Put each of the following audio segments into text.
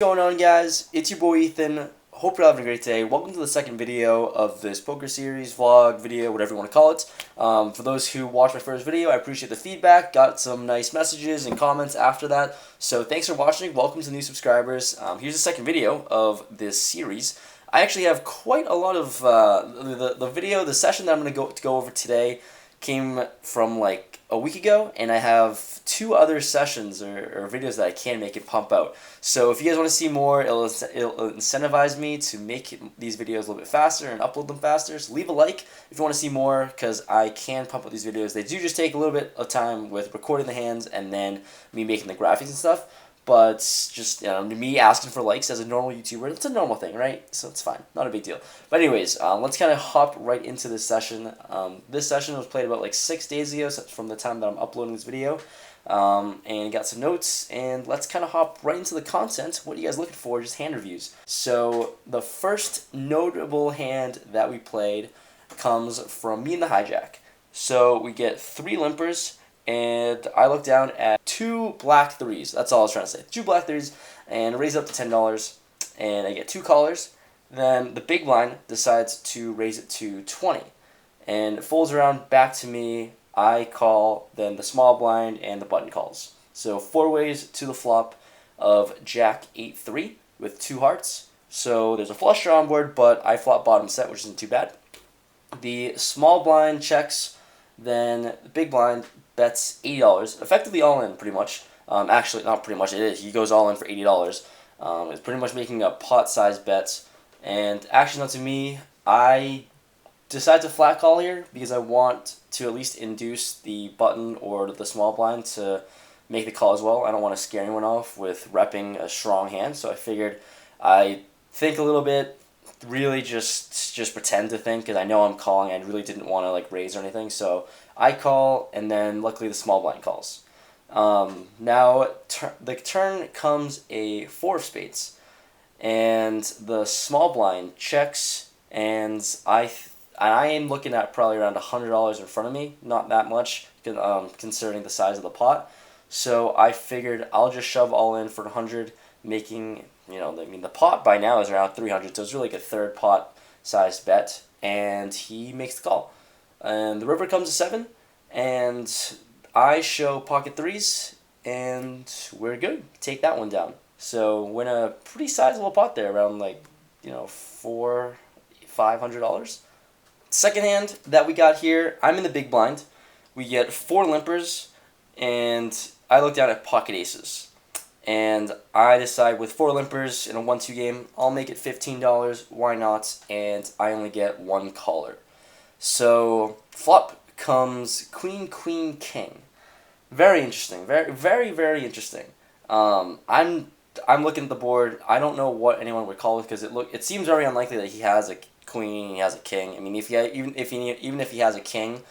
What's going on, guys? It's your boy Ethan. Hope you're having a great day. Welcome to the second video of this poker series, vlog, video, whatever you want to call it. For those who watched my first video, I appreciate the feedback. Got some nice messages and comments after that. So thanks for watching. Welcome to new subscribers. Here's the second video of this series. I actually have quite a lot of the session that I'm going to go over today came from like a week ago, and I have two other sessions or videos that I can make it pump out. So if you guys want to see more, it'll incentivize me to make these videos a little bit faster and upload them faster. So leave a like if you want to see more, because I can pump out these videos. They do just take a little bit of time with recording the hands and then me making the graphics and stuff. But just me asking for likes as a normal YouTuber, it's a normal thing, right? So it's fine, not a big deal. But anyways, let's kind of hop right into this session. This session was played about like 6 days ago from the time that I'm uploading this video. And got some notes, and let's kind of hop right into the content. What are you guys looking for? Just hand reviews. So the first notable hand that we played comes from me and the hijack. So we get 3 limpers, and I look down at 2 black 3s. That's all I was trying to say. 2 black 3s, and raise it up to $10, and I get 2 callers. Then the big blind decides to raise it to 20, and it folds around back to me. I call, then the small blind, and the button calls. So 4 ways to the flop of Jack 8-3 with 2 hearts. So there's a flush draw on board, but I flop bottom set, which isn't too bad. The small blind checks, then the big blind bets $80, effectively all in pretty much. Actually, not pretty much, it is. He goes all in for $80. It's pretty much making a pot-sized bet. And actually, not to me, I decide to flat call here because I want to at least induce the button or the small blind to make the call as well. I don't want to scare anyone off with repping a strong hand, so I figured I think a little bit, really just pretend to think, because I know I'm calling. I really didn't want to like raise or anything, so I call, and then luckily the small blind calls. Now the turn comes a 4 of spades, and the small blind checks, and I am looking at probably around $100 in front of me, not that much, considering the size of the pot. So I figured I'll just shove all in for 100, making, the pot by now is around 300, so it's really like a third pot sized bet, and he makes the call. And the river comes to 7, and I show pocket 3s, and we're good. Take that one down. So win a pretty sizable pot there, around like, $500. Second hand that we got here, I'm in the big blind. We get 4 limpers, and I look down at pocket aces. And I decide with 4 limpers in a 1-2 game, I'll make it $15. Why not? And I only get 1 caller. So flop comes queen, queen, king. Very interesting. Very, very, very interesting. I'm looking at the board. I don't know what anyone would call it, because it seems very unlikely that he has a queen, he has a king. I mean, even if he has a king,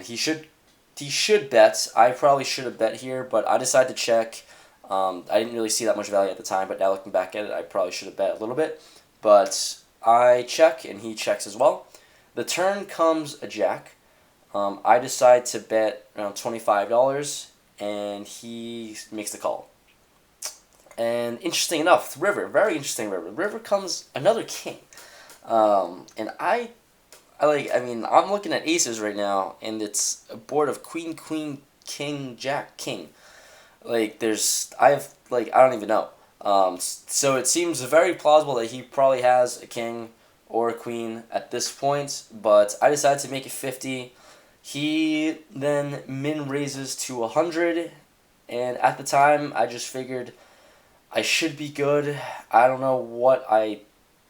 he should bet. I probably should have bet here, but I decided to check. I didn't really see that much value at the time, but now looking back at it, I probably should have bet a little bit. But I check, and he checks as well. The turn comes a jack. I decide to bet around $25, and he makes the call. And interesting enough, river, very interesting river. River comes another king. And I'm looking at aces right now, and it's a board of queen, queen, king, jack, king. I don't even know. So it seems very plausible that he probably has a king or a queen at this point, but I decided to make it 50. He then min raises to 100, and at the time, I just figured I should be good. I don't know what I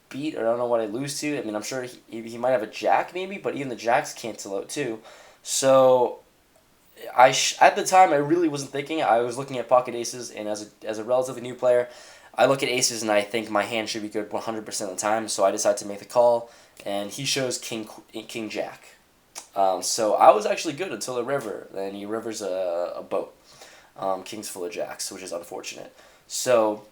beat, or I don't know what I lose to. I mean, I'm sure he might have a jack maybe, but even the jacks cancel out too. So at the time, I really wasn't thinking. I was looking at pocket aces, and as a relatively new player, I look at aces and I think my hand should be good 100% of the time. So I decide to make the call, and he shows king jack. So I was actually good until the river. Then he rivers a boat. King's full of jacks, which is unfortunate. So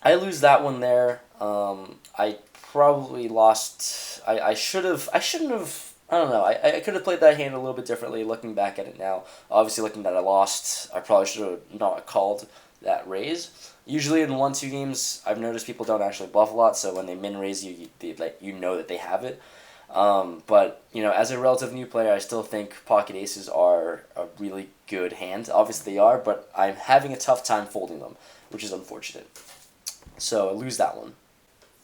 I lose that one there. I probably lost. I shouldn't have. I don't know. I could have played that hand a little bit differently looking back at it now. Obviously, looking that I lost, I probably should have not called that raise. Usually in 1-2 games, I've noticed people don't actually bluff a lot, so when they min raise you, you know that they have it. But as a relative new player, I still think pocket aces are a really good hand. Obviously they are, but I'm having a tough time folding them, which is unfortunate. So I lose that one.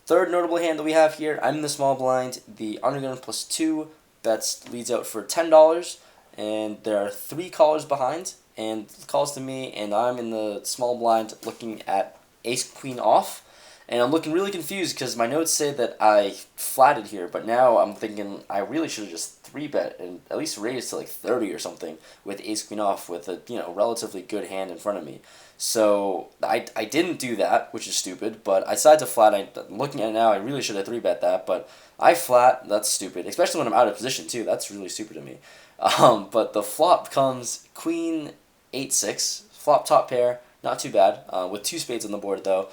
Third notable hand that we have here, I'm in the small blind. The undergun +2 that leads out for $10, and there are 3 callers behind, and calls to me, and I'm in the small blind looking at ace queen off, and I'm looking really confused because my notes say that I flatted here, but now I'm thinking I really should have just 3-bet and at least raised to like 30 or something with ace queen off with a relatively good hand in front of me. So I didn't do that, which is stupid, but I decided to flat. Looking at it now, I really should have 3-bet that, but I flat. That's stupid, especially when I'm out of position too. That's really stupid to me. But the flop comes queen 8-6, flop top pair, not too bad, with 2 spades on the board though.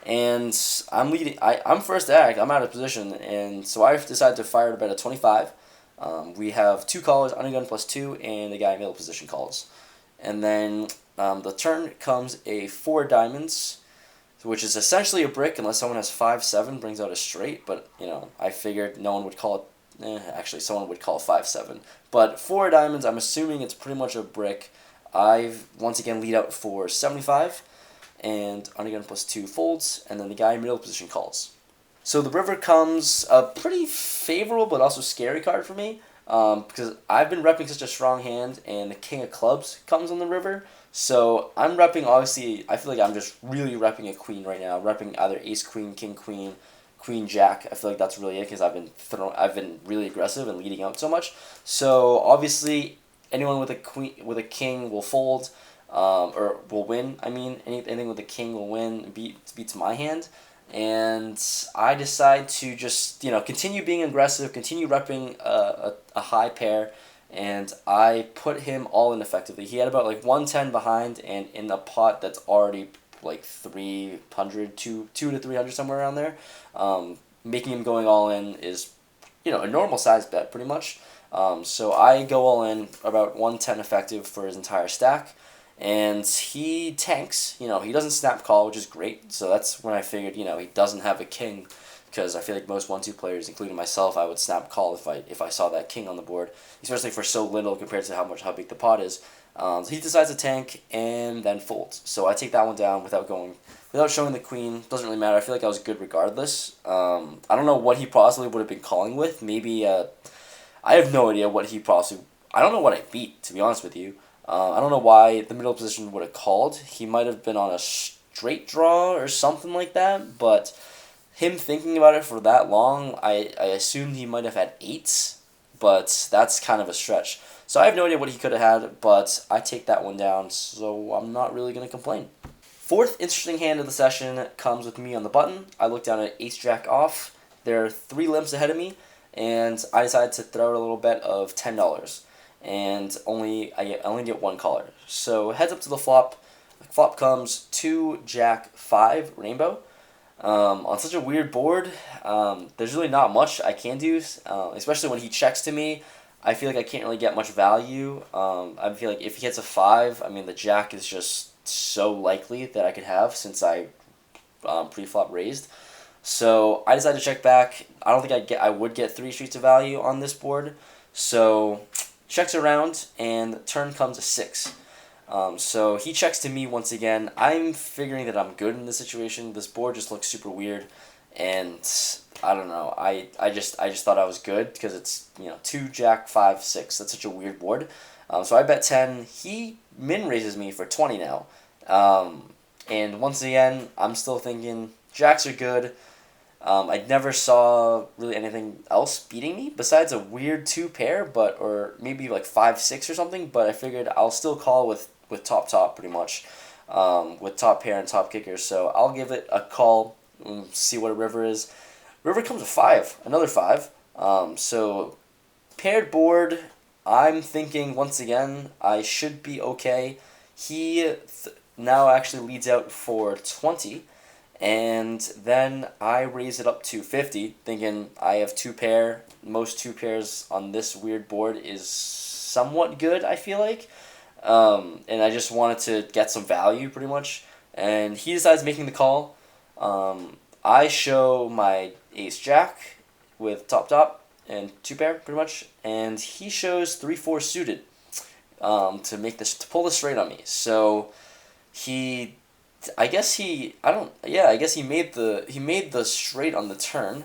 And I'm leading. I'm first act. I'm out of position, and so I decided to fire to bet at 25. We have 2 callers, undergun +2, and the guy in middle position calls. And then the turn comes a 4 diamonds, which is essentially a brick unless someone has 5-7, brings out a straight. But I figured no one would call it. Actually, someone would call 5-7. But 4 diamonds, I'm assuming it's pretty much a brick. I've once again lead out for 75. And undergun +2 folds, and then the guy in middle position calls. So the river comes a pretty favorable but also scary card for me, because I've been repping such a strong hand, and the king of clubs comes on the river. So I'm repping, obviously, I feel like I'm just really repping a queen right now, repping either ace queen, king queen, queen jack. I feel like that's really it because I've been really aggressive and leading out so much. So obviously anyone with a king will fold. Or will win. I mean, anything with the king will win. Beats my hand, and I decide to just continue being aggressive, continue repping a high pair, and I put him all in effectively. He had about like 110 behind, and in a pot that's already like 300, 2 to 300 somewhere around there. Making him going all in is a normal size bet pretty much. So I go all in about 110 effective for his entire stack. And he tanks, he doesn't snap call, which is great. So that's when I figured, he doesn't have a king, because I feel like most 1-2 players, including myself, I would snap call if I saw that king on the board, especially for so little compared to how big the pot is. So he decides to tank and then folds. So I take that one down without showing the queen. Doesn't really matter. I feel like I was good regardless. I don't know what he possibly would have been calling with. Maybe I have no idea what he possibly. I don't know what I beat, to be honest with you. I don't know why the middle position would have called. He might have been on a straight draw or something like that, but him thinking about it for that long, I assumed he might have had 8s, but that's kind of a stretch. So I have no idea what he could have had, but I take that one down, so I'm not really going to complain. Fourth interesting hand of the session comes with me on the button. I look down at ace-jack off. There are 3 limps ahead of me, and I decided to throw out a little bet of $10. And I only get 1 caller. So heads up to the flop. The flop comes 2 jack 5 rainbow. On such a weird board, there's really not much I can do, especially when he checks to me. I feel like I can't really get much value. I feel like if he hits a 5, I mean the jack is just so likely that I could have since I pre-flop raised. So I decided to check back. I don't think I would get 3 streets of value on this board. So checks around, and turn comes a 6. So he checks to me once again. I'm figuring that I'm good in this situation. This board just looks super weird, and I don't know. I just thought I was good because it's 2 jack 5 6. That's such a weird board. So I bet 10. He min raises me for 20 now, and once again I'm still thinking jacks are good. I never saw really anything else beating me besides a weird 2 pair, or maybe like 5-6 or something. But I figured I'll still call with top pretty much, with top pair and top kicker. So I'll give it a call and see what a river is. River comes a 5, another 5. So paired board. I'm thinking once again I should be okay. He now actually leads out for 20. And then I raise it up to 50, thinking I have 2 pair. Most 2 pairs on this weird board is somewhat good, I feel like. And I just wanted to get some value, pretty much. and he decides making the call. I show my ace jack with top and two pair pretty much, and he shows 3-4 suited to make this, to pull the straight on me. So he, I guess he made the straight on the turn.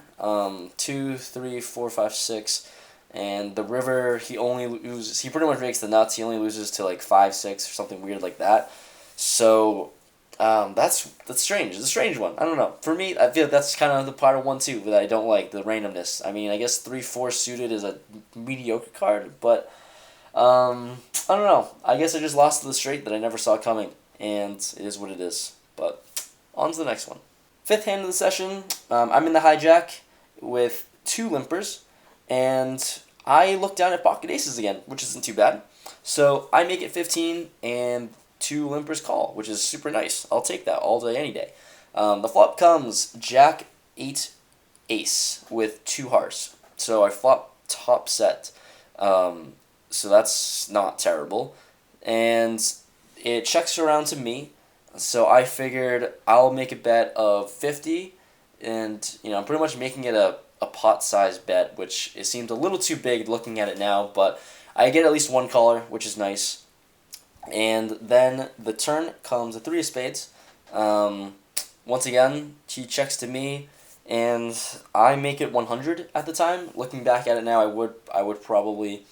2, 3, 4, 5, 6, and the river he only loses. He pretty much makes the nuts. He only loses to like 5, 6 or something weird like that. So that's strange. It's a strange one. I don't know. For me, I feel that's kind of the part of 1-2 that I don't like, the randomness. I mean, I guess 3-4 suited is a mediocre card, but I don't know. I guess I just lost to the straight that I never saw coming, and it is what it is. But on to the next one. Fifth hand of the session. I'm in the hijack with 2 limpers, and I look down at pocket aces again, which isn't too bad. So I make it 15, and 2 limpers call, which is super nice. I'll take that all day, any day. The flop comes Jack 8 ace with 2 hearts. So I flop top set. So that's not terrible. And it checks around to me. So I figured I'll make a bet of 50. And, I'm pretty much making it a pot size bet, which it seems a little too big looking at it now. But I get at least 1 caller, which is nice. And then the turn comes a 3 of spades. Once again, he checks to me, and I make it 100 at the time. Looking back at it now, I would probably,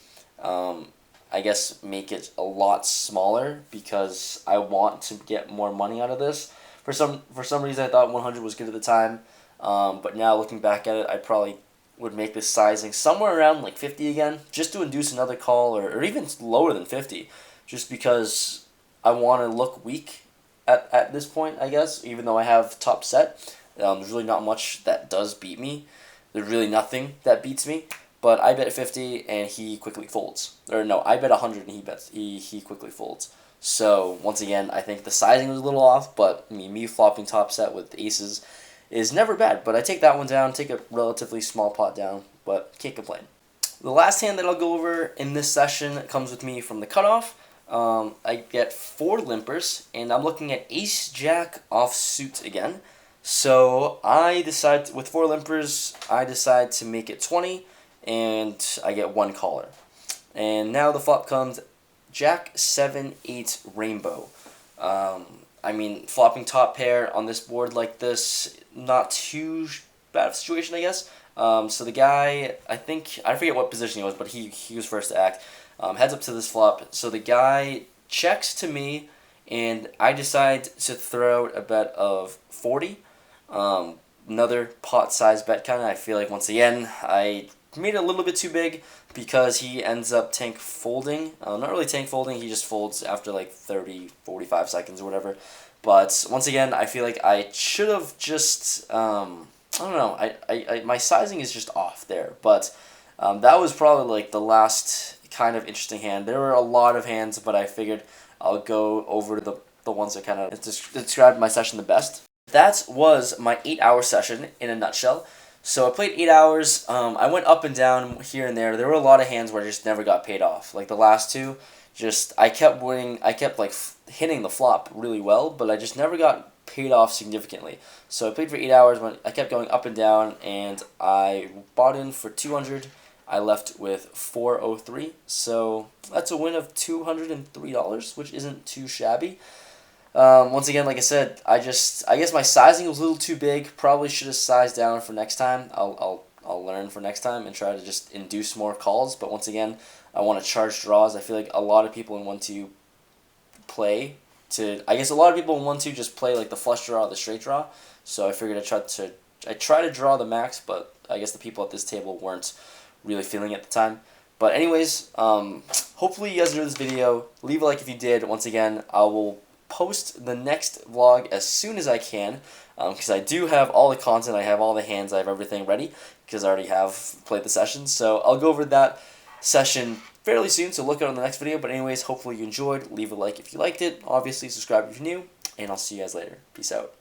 I guess, make it a lot smaller because I want to get more money out of this. For some reason, I thought 100 was good at the time, but now looking back at it, I probably would make this sizing somewhere around like 50 again, just to induce another call, or even lower than 50. Just because I want to look weak at this point, I guess, even though I have top set. There's really not much that does beat me. There's really nothing that beats me. But I bet 50 and he quickly folds. Or no, I bet 100 and he quickly folds. So once again, I think the sizing was a little off, but me flopping top set with aces is never bad. But I take that one down, take a relatively small pot down, but can't complain. The last hand that I'll go over in this session comes with me from the cutoff. I get 4 limpers, and I'm looking at ace jack offsuit again. So I decide, with 4 limpers, I decide to make it 20, and I get 1 caller. And now the flop comes jack 7 8 rainbow. Flopping top pair on this board like this, not too bad of a situation, I guess. So the guy, I forget what position he was, but he was first to act. Heads up to this flop. So the guy checks to me, and I decide to throw out a bet of 40. Another pot-sized bet kind of. I feel like, once again, I made it a little bit too big because he ends up tank folding. Not really tank folding, he just folds after like 30, 45 seconds or whatever. But once again, I feel like I should have just, I don't know, my sizing is just off there. But that was probably like the last kind of interesting hand. There were a lot of hands, but I figured I'll go over the ones that kind of described my session the best. That was my 8-hour session in a nutshell. So I played 8 hours. I went up and down here and there. There were a lot of hands where I just never got paid off. Like the last 2, I kept winning. I kept like hitting the flop really well, but I just never got paid off significantly. So I played for 8 hours. When I kept going up and down, and I bought in for 200. I left with 403, so that's a win of $203, which isn't too shabby. Once again, like I said, I guess my sizing was a little too big. Probably should have sized down for next time. I'll learn for next time and try to just induce more calls. But once again, I want to charge draws. I feel like a lot of people in 1-2 play to. I guess a lot of people in 1-2 just play like the flush draw or the straight draw. So I figured I try to draw the max, but I guess the people at this table weren't really feeling it at the time. But anyways, hopefully you guys enjoyed this video. Leave a like if you did. Once again, I will post the next vlog as soon as I can, because I do have all the content, I have all the hands, I have everything ready, because I already have played the session. So I'll go over that session fairly soon, so look out on the next video. But anyways, hopefully you enjoyed. Leave a like if you liked it. Obviously, subscribe if you're new, and I'll see you guys later. Peace out.